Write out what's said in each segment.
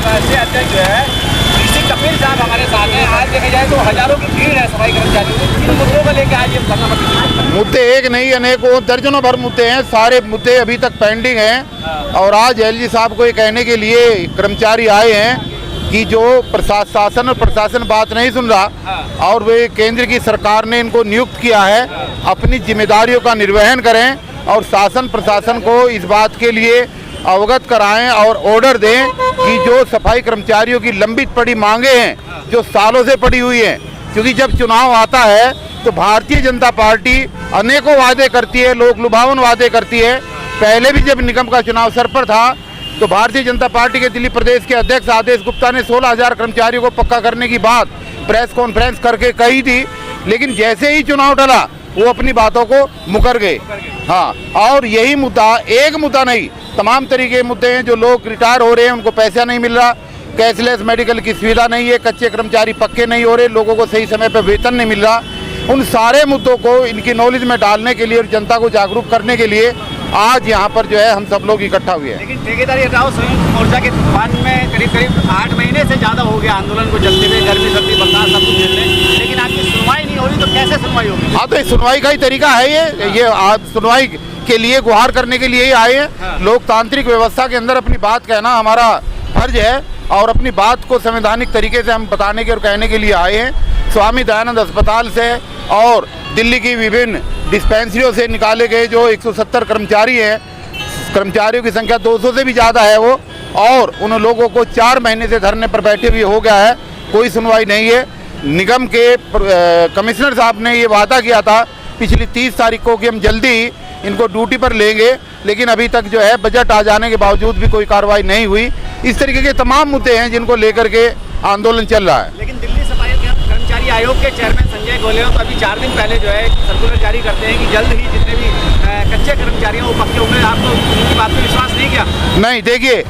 राष्ट्रीय अध्यक्ष जो है ऋषि कपिल साहब हमारे साथ हैं। आज देखा जाए तो हजारों की भीड़ है सफाई कर्मचारियों की। किन मुद्दों को लेकर आज ये धरना प्रदर्शन? मुद्दे एक नहीं अनेकों दर्जनों भर मुद्दे हैं, सारे मुद्दे अभी तक पेंडिंग हैं। और आज एलजी साहब को ये कहने के लिए कर्मचारी आए हैं कि जो शासन और प्रशासन बात नहीं सुन रहा और वे केंद्र की सरकार ने इनको नियुक्त किया है, अपनी जिम्मेदारियों का निर्वहन करें और शासन प्रशासन को इस बात के लिए अवगत कराएं और ऑर्डर दें कि जो सफाई कर्मचारियों की लंबित पड़ी मांगे हैं जो सालों से पड़ी हुई हैं, क्योंकि जब चुनाव आता है तो भारतीय जनता पार्टी अनेकों वादे करती है, लोक लुभावन वादे करती है। पहले भी जब निगम का चुनाव सर पर था तो भारतीय जनता पार्टी के दिल्ली प्रदेश के अध्यक्ष आदेश गुप्ता ने 16,000 कर्मचारियों को पक्का करने की बात प्रेस कॉन्फ्रेंस करके कही थी, लेकिन जैसे ही चुनाव टला वो अपनी बातों को मुकर गए। हाँ, और यही मुद्दा, एक मुद्दा नहीं, तमाम तरीके के मुद्दे हैं। जो लोग रिटायर हो रहे हैं उनको पैसा नहीं मिल रहा, कैशलेस मेडिकल की सुविधा नहीं है, कच्चे कर्मचारी पक्के नहीं हो रहे, लोगों को सही समय पर वेतन नहीं मिल रहा। उन सारे मुद्दों को इनकी नॉलेज में डालने के लिए और जनता को जागरूक करने के लिए आज यहाँ पर जो है हम सब लोग इकट्ठा हुए हैं। लेकिन ठेकेदारी हटाओ संयुक्त मोर्चा के तूफान में करीब 8 महीने से ज़्यादा हो गया आंदोलन को चलते हुए, गर्मी सर्दी बरसात सब कुछ झेल रहे हैं, लेकिन आपकी सुनवाई नहीं हो रही, तो कैसे सुनवाई होगी? हाँ, तो सुनवाई का ही तरीका है ये आप सुनवाई के लिए गुहार करने के लिए ही आए हैं। लोकतांत्रिक व्यवस्था के अंदर अपनी बात कहना हमारा फर्ज है और अपनी बात को संवैधानिक तरीके से हम बताने के और कहने के लिए आए हैं। स्वामी दयानंद अस्पताल से और दिल्ली की विभिन्न डिस्पेंसरियों से निकाले गए जो 170 कर्मचारी हैं, कर्मचारियों की संख्या 200 से भी ज़्यादा है वो, और उन लोगों को 4 महीने से धरने पर बैठे हुए हो गया है, कोई सुनवाई नहीं है। निगम के कमिश्नर साहब ने ये वादा किया था पिछली 30 तारीख को कि हम जल्दी इनको ड्यूटी पर लेंगे, लेकिन अभी तक जो है बजट आ जाने के बावजूद भी कोई कार्रवाई नहीं हुई। इस तरीके के तमाम मुद्दे हैं जिनको लेकर के आंदोलन चल रहा है। लेकिन दिल्ली सफाई कर्मचारी आयोग के चेयरमैन संजय गोयल तो अभी 4 दिन पहले जो है सर्कुलर जारी करते हैं कि जल्द ही जितने भी कच्चे कर्मचारी हैं वो पक्के होंगे। आपको उनकी बात पर विश्वास नहीं किया? नहीं, देखिए,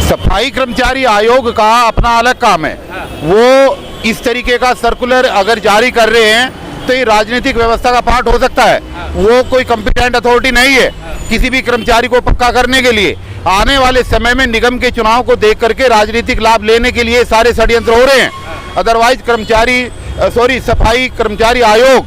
सफाई कर्मचारी आयोग का अपना अलग काम है। वो इस तरीके का सर्कुलर अगर जारी कर रहे हैं तो ये राजनीतिक व्यवस्था का पार्ट हो सकता है। वो कोई कॉम्पिटेंट अथॉरिटी नहीं है किसी भी कर्मचारी को पक्का करने के लिए। आने वाले समय में निगम के चुनाव को देख करके राजनीतिक लाभ लेने के लिए सारे षड्यंत्र हो रहे हैं। अदरवाइज सफाई कर्मचारी आयोग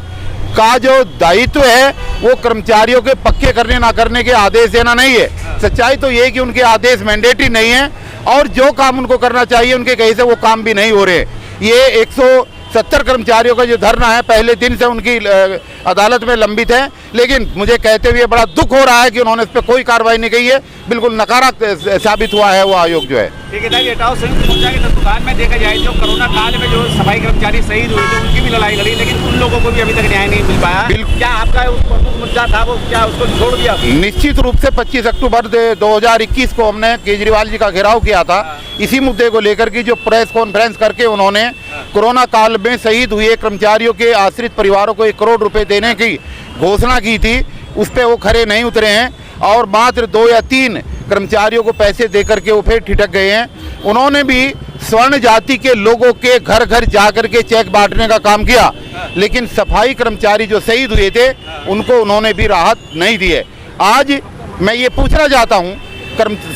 का जो दायित्व है वो कर्मचारियों के पक्के करने ना करने के आदेश देना नहीं है। सच्चाई तो ये कि उनके आदेश मैंडेटरी नहीं है और जो काम उनको करना चाहिए उनके कहीं से वो काम भी नहीं हो रहे। ये 170 कर्मचारियों का जो धरना है पहले दिन से उनकी अदालत में लंबित है, लेकिन मुझे कहते हुए बड़ा दुख हो रहा है कि उन्होंने इस पर कोई कार्रवाई नहीं की है। बिल्कुल नकारा साबित हुआ है वो आयोग जो है। ठेकेदारी हटाओ संयुक्त मोर्चा के तत्वावधान में देखा जाए जो कोरोना काल में जो सफाई कर्मचारी शहीद हुए थे उनकी भी लड़ाई लड़ी, लेकिन उन लोगों को भी अभी तक न्याय नहीं मिल पाया। क्या आपका प्रमुख मुद्दा था वो, क्या उसको छोड़ दिया? निश्चित रूप से 25 अक्टूबर 2021 को हमने केजरीवाल जी का घेराव किया था इसी मुद्दे को लेकर की, जो प्रेस कॉन्फ्रेंस करके उन्होंने कोरोना काल में शहीद हुए कर्मचारियों के आश्रित परिवारों को 1 करोड़ रुपए देने की घोषणा की थी। उस पर वो खरे नहीं उतरे हैं और मात्र 2 या 3 कर्मचारियों को पैसे देकर के वो फिर ठिठक गए हैं। उन्होंने भी स्वर्ण जाति के लोगों के घर घर जाकर के चेक बांटने का काम किया, लेकिन सफाई कर्मचारी जो शहीद हुए थे उनको उन्होंने भी राहत नहीं दी है। आज मैं ये पूछना चाहता हूँ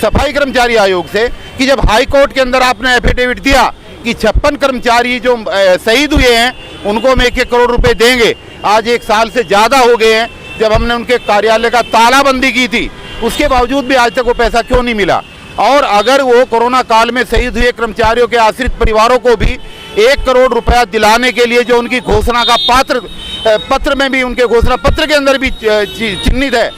सफाई कर्मचारी आयोग से कि जब हाई कोर्ट के अंदर आपने एफिडेविट दिया कि 56 कर्मचारी जो शहीद हुए हैं उनको हम 1-1 करोड़ रुपए देंगे, आज 1 साल से ज़्यादा हो गए हैं जब हमने उनके कार्यालय का तालाबंदी की थी, उसके बावजूद भी आज तक वो पैसा क्यों नहीं मिला? और अगर वो कोरोना काल में शहीद हुए कर्मचारियों के आश्रित परिवारों को भी 1 करोड़ रुपया दिलाने के लिए जो उनकी घोषणा का पत्र में भी उनके घोषणा पत्र के अंदर भी चिन्हित है,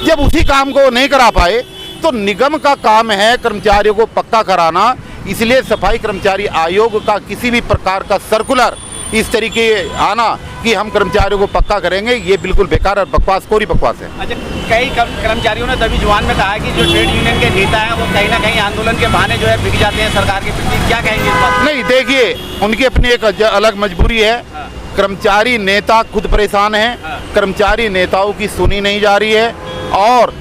जब उसी काम को नहीं करा पाए तो निगम का काम है कर्मचारियों को पक्का कराना। इसलिए सफाई कर्मचारी आयोग का किसी भी प्रकार का सर्कुलर इस तरीके आना कि हम कर्मचारियों को पक्का करेंगे, ये बिल्कुल बेकार और बकवास, कोरी बकवास है। अच्छा, कई कर्मचारियों ने तभी जुबान में कहा कि जो ट्रेड यूनियन के नेता हैं वो कहीं ना कहीं आंदोलन के बहाने जो है बिक जाते हैं सरकार के प्रति, क्या कहेंगे इस बात? नहीं, देखिए, उनकी अपनी एक अलग मजबूरी है। कर्मचारी नेता खुद परेशान हैं, कर्मचारी नेताओं की सुनी नहीं जा रही है और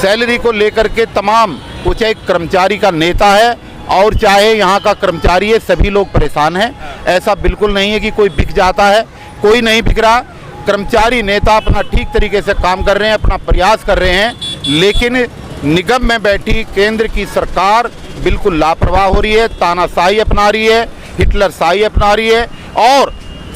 सैलरी को लेकर के तमाम, वो चाहे कर्मचारी का नेता है और चाहे यहाँ का कर्मचारी है, सभी लोग परेशान हैं। ऐसा बिल्कुल नहीं है कि कोई बिक जाता है, कोई नहीं बिक रहा। कर्मचारी नेता अपना ठीक तरीके से काम कर रहे हैं, अपना प्रयास कर रहे हैं, लेकिन निगम में बैठी केंद्र की सरकार बिल्कुल लापरवाह हो रही है, तानाशाही अपना रही है, हिटलरशाही अपना रही है और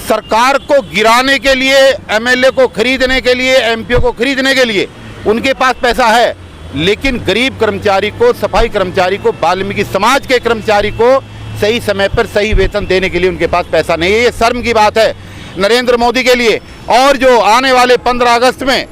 सरकार को गिराने के लिए, एमएलए को खरीदने के लिए, एमपीओ को खरीदने के लिए उनके पास पैसा है, लेकिन गरीब कर्मचारी को, सफाई कर्मचारी को, वाल्मीकि समाज के कर्मचारी को सही समय पर सही वेतन देने के लिए उनके पास पैसा नहीं है। ये शर्म की बात है नरेंद्र मोदी के लिए। और जो आने वाले 15 अगस्त में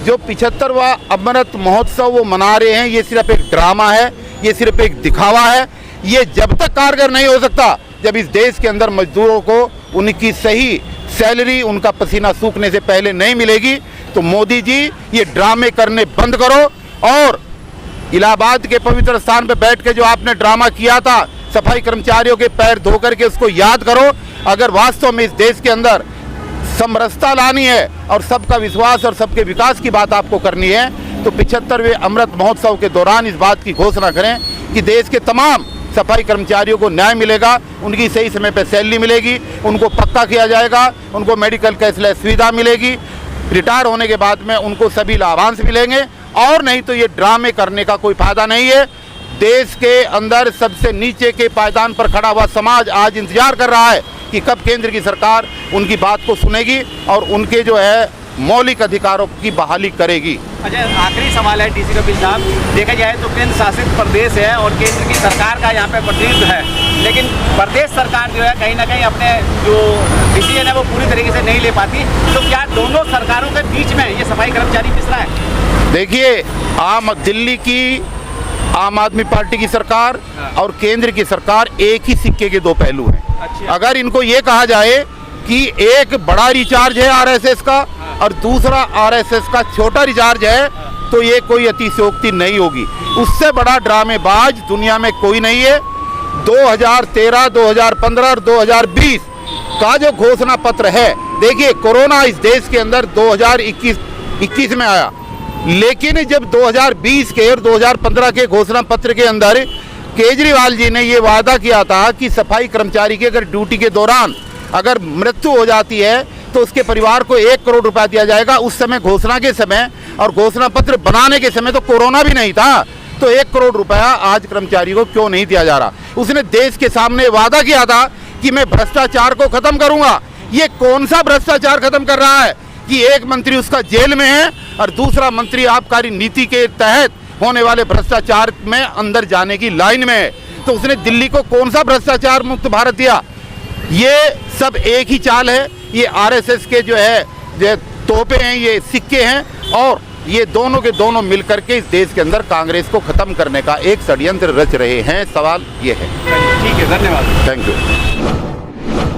जो 75वां अमृत महोत्सव वो मना रहे हैं, ये सिर्फ एक ड्रामा है, ये सिर्फ एक दिखावा है। ये जब तक कारगर नहीं हो सकता जब इस देश के अंदर मजदूरों को उनकी सही सैलरी, उनका पसीना सूखने से पहले नहीं मिलेगी। तो मोदी जी ये ड्रामे करने बंद करो और इलाहाबाद के पवित्र स्थान पर बैठ के जो आपने ड्रामा किया था सफाई कर्मचारियों के पैर धो करके, उसको याद करो। अगर वास्तव में इस देश के अंदर समरसता लानी है और सबका विश्वास और सबके विकास की बात आपको करनी है तो 75वें अमृत महोत्सव के दौरान इस बात की घोषणा करें कि देश के तमाम सफाई कर्मचारियों को न्याय मिलेगा, उनकी सही समय पर सैलरी मिलेगी, उनको पक्का किया जाएगा, उनको मेडिकल कैशलेस सुविधा मिलेगी, रिटायर होने के बाद में उनको सभी लाभांश मिलेंगे। और नहीं तो ये ड्रामे करने का कोई फायदा नहीं है। देश के अंदर सबसे नीचे के पायदान पर खड़ा हुआ समाज आज इंतजार कर रहा है कि कब केंद्र की सरकार उनकी बात को सुनेगी और उनके जो है मौलिक अधिकारों की बहाली करेगी। अच्छा, आखिरी सवाल है डीसी कपिल साहब, देखा जाए तो केंद्र शासित प्रदेश है और केंद्र की सरकार का यहाँ पे प्रतिनिधित्व है, लेकिन प्रदेश सरकार जो है कहीं ना कहीं अपने जो डिसीजन है वो पूरी तरीके से नहीं ले पाती। तो क्या दोनों सरकारों के बीच में ये सफाई कर्मचारी पिस रहा है? देखिए, दिल्ली की आम आदमी पार्टी की सरकार और केंद्र की सरकार एक ही सिक्के के दो पहलू हैं। अच्छा। अगर इनको ये कहा जाए कि एक बड़ा रिचार्ज है आरएसएस का और दूसरा आरएसएस का छोटा रिचार्ज है तो ये कोई अतिशयोक्ति नहीं होगी। उससे बड़ा ड्रामेबाज दुनिया में कोई नहीं है। 2013, 2015 और 2020 का जो घोषणा पत्र है, देखिए कोरोना इस देश के अंदर 2021 में आया, लेकिन जब 2020 के और 2015 के घोषणा पत्र के अंदर केजरीवाल जी ने ये वादा किया था कि सफाई कर्मचारी की अगर ड्यूटी के दौरान अगर मृत्यु हो जाती है तो उसके परिवार को 1 करोड़ रुपया दिया जाएगा। उस समय घोषणा के समय और घोषणा पत्र बनाने के समय तो कोरोना भी नहीं था, तो 1 करोड़ रुपया आज कर्मचारी को क्यों नहीं दिया जा रहा? उसने देश के सामने वादा किया था कि मैं भ्रष्टाचार को खत्म करूंगा। ये कौन सा भ्रष्टाचार खत्म कर रहा है कि एक मंत्री उसका जेल में है और दूसरा मंत्री आबकारी नीति के तहत होने वाले भ्रष्टाचार में अंदर जाने की लाइन में है। तो उसने दिल्ली को कौन सा भ्रष्टाचार मुक्त भारत दिया? ये सब एक ही चाल है। ये आरएसएस के जो है ये तोपे हैं, ये सिक्के हैं और ये दोनों के दोनों मिलकर के इस देश के अंदर कांग्रेस को खत्म करने का एक षड्यंत्र रच रहे हैं। सवाल ये है। ठीक है, धन्यवाद। Thank you.